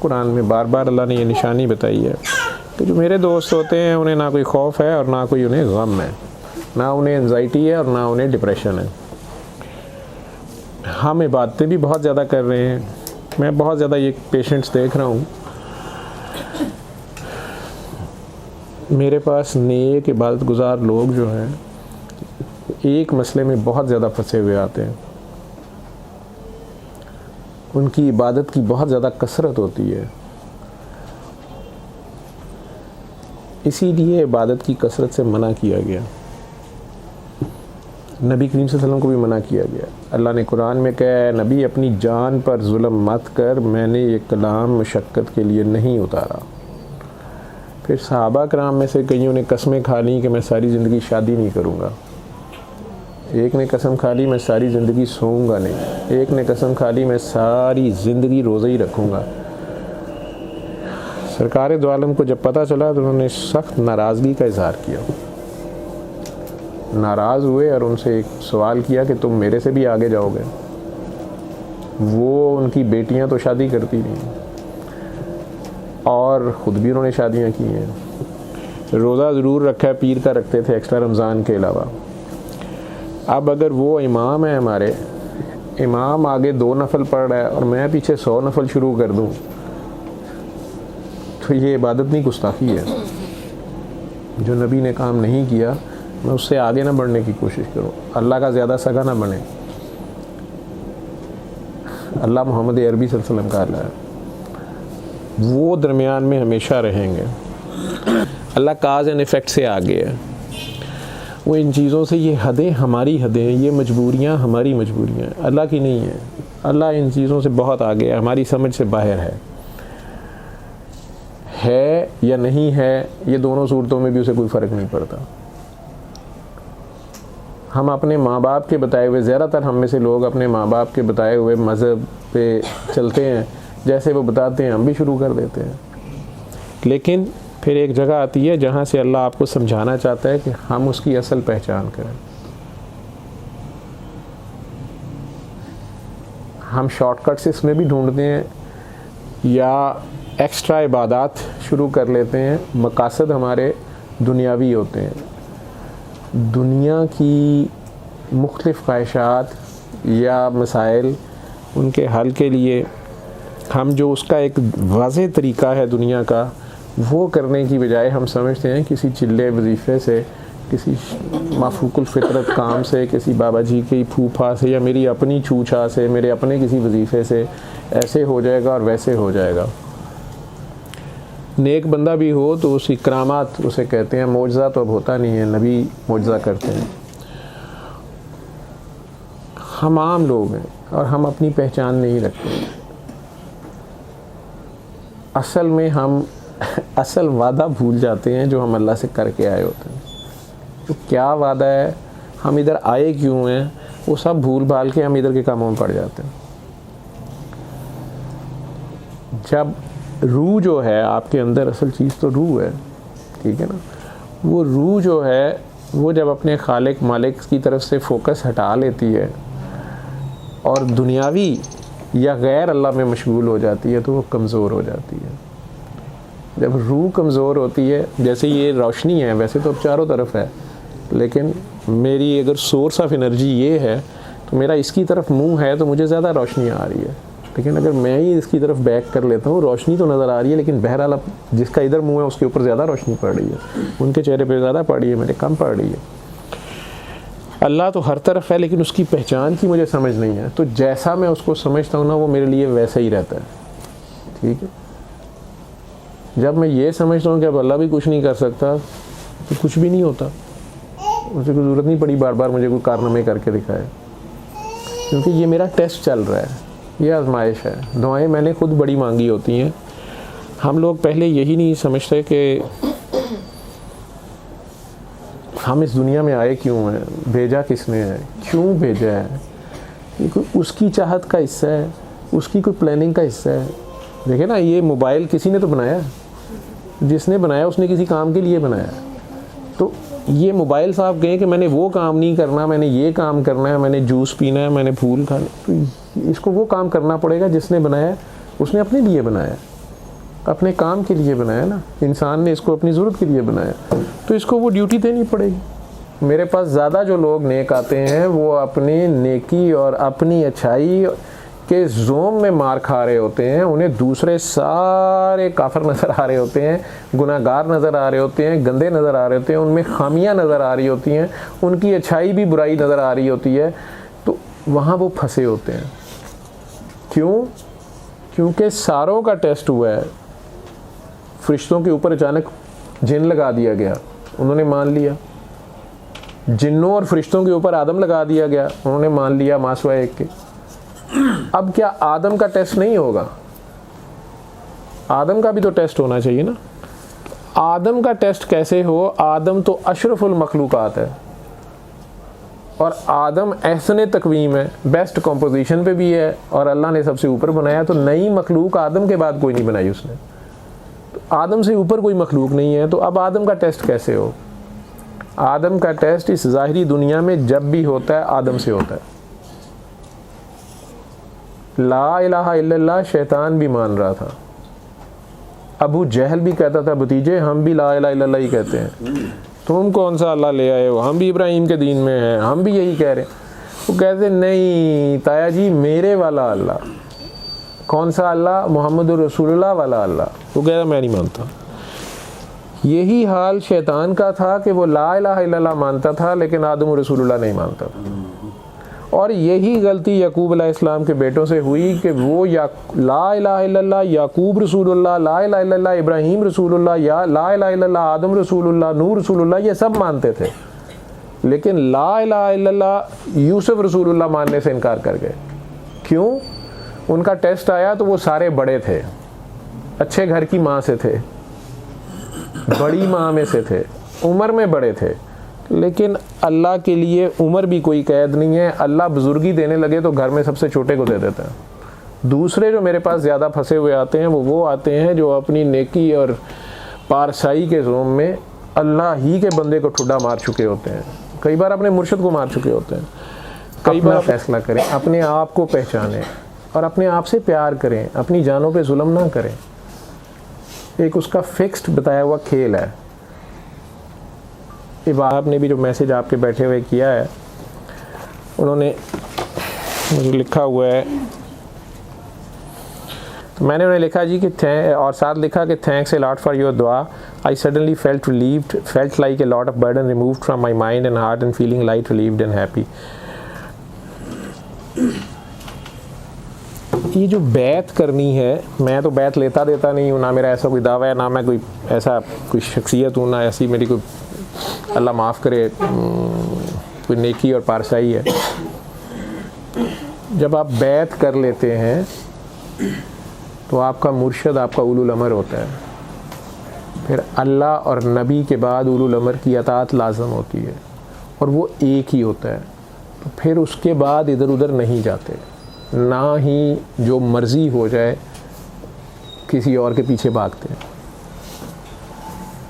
قرآن میں بار بار اللہ نے یہ نشانی بتائی ہے کہ جو میرے دوست ہوتے ہیں انہیں نہ کوئی خوف ہے اور نہ کوئی انہیں غم ہے، نہ انہیں انزائٹی ہے اور نہ انہیں ڈپریشن ہے۔ ہم عبادتیں بھی بہت زیادہ کر رہے ہیں، میں بہت زیادہ یہ پیشنٹس دیکھ رہا ہوں، میرے پاس نیک عبادت گزار لوگ جو ہیں ایک مسئلے میں بہت زیادہ پھنسے ہوئے آتے ہیں، ان کی عبادت کی بہت زیادہ کثرت ہوتی ہے، اسی لیے عبادت کی کثرت سے منع کیا گیا، نبی کریم صلی اللہ علیہ وسلم کو بھی منع کیا گیا۔ اللہ نے قرآن میں کہا ہے نبی اپنی جان پر ظلم مت کر، میں نے یہ کلام مشقت کے لیے نہیں اتارا۔ پھر صحابہ کرام میں سے کئیوں نے قسمیں کھا لیں کہ میں ساری زندگی شادی نہیں کروں گا، ایک نے قسم کھا لی میں ساری زندگی سوؤں گا نہیں، ایک نے قسم کھا لی میں ساری زندگی روزہ ہی رکھوں گا۔ سرکار دو عالم کو جب پتہ چلا تو انہوں نے سخت ناراضگی کا اظہار کیا، ناراض ہوئے اور ان سے ایک سوال کیا کہ تم میرے سے بھی آگے جاؤ گے؟ وہ ان کی بیٹیاں تو شادی کرتی رہیں اور خود بھی انہوں نے شادیاں کی ہیں، روزہ ضرور رکھا ہے، پیر کا رکھتے تھے ایکسٹرا رمضان کے علاوہ۔ اب اگر وہ امام ہیں ہمارے، امام آگے 2 نفل پڑھ رہا ہے اور میں پیچھے 100 نفل شروع کر دوں تو یہ عبادت نہیں گستاخی ہے؟ جو نبی نے کام نہیں کیا میں اس سے آگے نہ بڑھنے کی کوشش کروں، اللہ کا زیادہ سگا نہ بنے۔ اللہ محمد عربی صلی اللہ علیہ وسلم کا اللہ ہے، وہ درمیان میں ہمیشہ رہیں گے۔ اللہ کاز اینڈ ایفیکٹ سے آگے ہے، وہ ان چیزوں سے، یہ حدیں ہماری حدیں ہیں، یہ مجبوریاں ہماری مجبوریاں ہیں، اللہ کی نہیں ہیں۔ اللہ ان چیزوں سے بہت آگے ہے، ہماری سمجھ سے باہر ہے یا نہیں ہے، یہ دونوں صورتوں میں بھی اسے کوئی فرق نہیں پڑتا۔ ہم اپنے ماں باپ کے بتائے ہوئے، زیادہ تر ہم میں سے لوگ اپنے ماں باپ کے بتائے ہوئے مذہب پہ چلتے ہیں، جیسے وہ بتاتے ہیں ہم بھی شروع کر دیتے ہیں، لیکن پھر ایک جگہ آتی ہے جہاں سے اللہ آپ کو سمجھانا چاہتا ہے کہ ہم اس کی اصل پہچان کریں۔ ہم شارٹ کٹس اس میں بھی ڈھونڈتے ہیں یا ایکسٹرا عبادات شروع کر لیتے ہیں، مقاصد ہمارے دنیاوی ہوتے ہیں، دنیا کی مختلف خواہشات یا مسائل، ان کے حل کے لیے ہم جو اس کا ایک واضح طریقہ ہے دنیا کا وہ کرنے کی بجائے ہم سمجھتے ہیں کسی چلے وظیفے سے، کسی مافوق الفطرت کام سے، کسی بابا جی کی پھوپھا سے یا میری اپنی چوچا سے، میرے اپنے کسی وظیفے سے ایسے ہو جائے گا اور ویسے ہو جائے گا۔ نیک بندہ بھی ہو تو اس کی کرامات اسے کہتے ہیں، معجزہ تو اب ہوتا نہیں ہے، نبی معجزہ کرتے ہیں۔ ہم عام لوگ ہیں اور ہم اپنی پہچان نہیں رکھتے، اصل میں ہم اصل وعدہ بھول جاتے ہیں جو ہم اللہ سے کر کے آئے ہوتے ہیں۔ تو کیا وعدہ ہے، ہم ادھر آئے کیوں ہیں، وہ سب بھول بھال کے ہم ادھر کے کاموں میں پڑ جاتے ہیں۔ جب روح جو ہے آپ کے اندر، اصل چیز تو روح ہے، ٹھیک ہے نا، وہ روح جو ہے وہ جب اپنے خالق مالک کی طرف سے فوکس ہٹا لیتی ہے اور دنیاوی یا غیر اللہ میں مشغول ہو جاتی ہے تو وہ کمزور ہو جاتی ہے۔ جب روح کمزور ہوتی ہے، جیسے یہ روشنی ہے، ویسے تو اب چاروں طرف ہے، لیکن میری اگر سورس آف انرجی یہ ہے تو میرا اس کی طرف منہ ہے تو مجھے زیادہ روشنی آ رہی ہے، لیکن اگر میں ہی اس کی طرف بیک کر لیتا ہوں، روشنی تو نظر آ رہی ہے لیکن بہرحال اب جس کا ادھر منہ ہے اس کے اوپر زیادہ روشنی پڑ رہی ہے، ان کے چہرے پہ زیادہ پڑ رہی ہے، میرے کم پڑ رہی ہے۔ اللہ تو ہر طرف ہے لیکن اس کی پہچان کی مجھے سمجھ نہیں ہے، تو جیسا میں اس کو سمجھتا ہوں نا وہ میرے لیے ویسا ہی رہتا ہے، ٹھیک ہے۔ جب میں یہ سمجھتا ہوں کہ اب اللہ بھی کچھ نہیں کر سکتا تو کچھ بھی نہیں ہوتا، اسے کوئی ضرورت نہیں پڑی بار بار مجھے کوئی کارنامے کر کے دکھائے، کیونکہ یہ میرا ٹیسٹ چل رہا ہے، یہ آزمائش ہے۔ دعائیں میں نے خود بڑی مانگی ہوتی ہیں، ہم لوگ پہلے یہی نہیں سمجھتے کہ ہم اس دنیا میں آئے کیوں ہیں، بھیجا کس نے ہے، کیوں بھیجا ہے، یہ کوئی اس کی چاہت کا حصہ ہے، اس کی کوئی پلاننگ کا حصہ ہے۔ دیکھیں نا، یہ موبائل کسی نے تو بنایا، جس نے بنایا اس نے کسی کام کے لیے بنایا، تو یہ موبائل صاحب کہیں کہ میں نے وہ کام نہیں کرنا، میں نے یہ کام کرنا ہے، میں نے جوس پینا ہے، میں نے پھول کھانے، تو اس کو وہ کام کرنا پڑے گا جس نے بنایا، اس نے اپنے لیے بنایا۔ اپنے کام کے لیے بنایا نا، انسان نے اس کو اپنی ضرورت کے لیے بنایا، تو اس کو وہ ڈیوٹی دینی پڑے گی۔ میرے پاس زیادہ جو لوگ نیک آتے ہیں وہ اپنی نیکی اور اپنی اچھائی کے زوم میں مار کھا رہے ہوتے ہیں، انہیں دوسرے سارے کافر نظر آ رہے ہوتے ہیں، گناہ گار نظر آ رہے ہوتے ہیں، گندے نظر آ رہے ہوتے ہیں، ان میں خامیاں نظر آ رہی ہوتی ہیں، ان کی اچھائی بھی برائی نظر آ رہی ہوتی ہے، تو وہاں وہ پھنسے ہوتے ہیں۔ کیوں؟ کیونکہ ساروں کا ٹیسٹ ہوا ہے، فرشتوں کے اوپر اچانک جن لگا دیا گیا، انہوں نے مان لیا، جنوں اور فرشتوں کے اوپر آدم لگا دیا گیا، انہوں نے مان لیا ماں سوائے ایک کے۔ اب کیا آدم کا ٹیسٹ نہیں ہوگا؟ آدم کا بھی تو ٹیسٹ ہونا چاہیے نا۔ آدم کا ٹیسٹ کیسے ہو؟ آدم تو اشرف المخلوقات ہے، اور آدم احسن تقویم ہے، بیسٹ کمپوزیشن پہ بھی ہے، اور اللہ نے سب سے اوپر بنایا، تو نئی مخلوق آدم کے بعد کوئی نہیں بنائی اس نے، تو آدم سے اوپر کوئی مخلوق نہیں ہے، تو اب آدم کا ٹیسٹ کیسے ہو؟ آدم کا ٹیسٹ اس ظاہری دنیا میں جب بھی ہوتا ہے آدم سے ہوتا ہے۔ لا الہ الا اللہ شیطان بھی مان رہا تھا، ابو جہل بھی کہتا تھا بھتیجے ہم بھی لا الہ الا اللہ ہی کہتے ہیں، تم کون سا اللہ لے آئے ہو، ہم بھی ابراہیم کے دین میں ہیں، ہم بھی یہی کہہ رہے ہیں۔ وہ کہتے نہیں تایا جی، میرے والا اللہ۔ کون سا اللہ؟ محمد رسول اللہ والا اللہ۔ وہ کہتا میں نہیں مانتا۔ یہی حال شیطان کا تھا کہ وہ لا الہ الا اللہ مانتا تھا لیکن آدم رسول اللہ نہیں مانتا تھا، اور یہی غلطی یعقوب علیہ السلام کے بیٹوں سے ہوئی کہ وہ لا الہ الا اللہ یعقوب رسول اللہ، لا الہ الا اللہ ابراہیم رسول اللہ، یا لا الہ الا اللہ آدم رسول اللہ، نوح رسول اللہ، یہ سب مانتے تھے، لیکن لا الہ الا اللہ یوسف رسول اللہ ماننے سے انکار کر گئے۔ کیوں؟ ان کا ٹیسٹ آیا تو وہ سارے بڑے تھے، اچھے گھر کی ماں سے تھے، بڑی ماں میں سے تھے، عمر میں بڑے تھے، لیکن اللہ کے لیے عمر بھی کوئی قید نہیں ہے، اللہ بزرگی دینے لگے تو گھر میں سب سے چھوٹے کو دے دیتا ہے۔ دوسرے جو میرے پاس زیادہ پھنسے ہوئے آتے ہیں وہ آتے ہیں جو اپنی نیکی اور پارسائی کے زوم میں اللہ ہی کے بندے کو ٹھڈا مار چکے ہوتے ہیں، کئی بار اپنے مرشد کو مار چکے ہوتے ہیں۔ کئی بار فیصلہ کریں، اپنے آپ کو پہچانیں اور اپنے آپ سے پیار کریں، اپنی جانوں پہ ظلم نہ کریں۔ ایک اس کا فکسڈ بتایا ہوا کھیل ہے۔ آپ نے بھی جو میسج آپ کے بیٹھے ہوئے کیا ہے، انہوں نے مجھے لکھا ہوا ہے، تو میں نے انہیں لکھا جی کہ اور ساتھ لکھا کہ thanks a lot for your دعا، I suddenly felt relieved, felt like a lot of burden removed from my mind and heart and feeling light relieved and happy. یہ جو بیعت کرنی ہے، میں تو بیعت لیتا دیتا نہیں ہوں، نہ میرا ایسا کوئی دعویٰ ہے، نہ میں کوئی ایسا کوئی شخصیت ہوں، نہ ایسی میری کوئی اللہ معاف کرے کوئی نیکی اور پارسائی ہے۔ جب آپ بیعت کر لیتے ہیں تو آپ کا مرشد آپ کا اولو الامر ہوتا ہے، پھر اللہ اور نبی کے بعد اولو الامر کی اطاعت لازم ہوتی ہے، اور وہ ایک ہی ہوتا ہے، تو پھر اس کے بعد ادھر ادھر نہیں جاتے، نہ ہی جو مرضی ہو جائے کسی اور کے پیچھے بھاگتے ہیں۔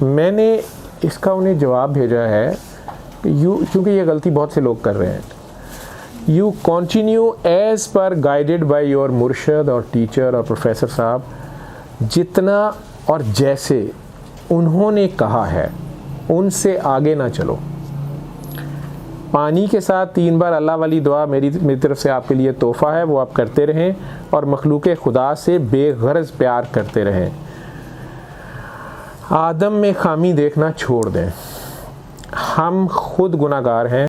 میں نے اس کا انہیں جواب بھیجا ہے کہ کیونکہ یہ غلطی بہت سے لوگ کر رہے ہیں، you continue as per guided by your مرشد اور ٹیچر اور پروفیسر صاحب، جتنا اور جیسے انہوں نے کہا ہے ان سے آگے نہ چلو۔ پانی کے ساتھ 3 بار اللہ والی دعا میری طرف سے آپ کے لیے تحفہ ہے، وہ آپ کرتے رہیں، اور مخلوق خدا سے بے غرض پیار کرتے رہیں۔ آدم میں خامی دیکھنا چھوڑ دیں، ہم خود گناہ گار ہیں۔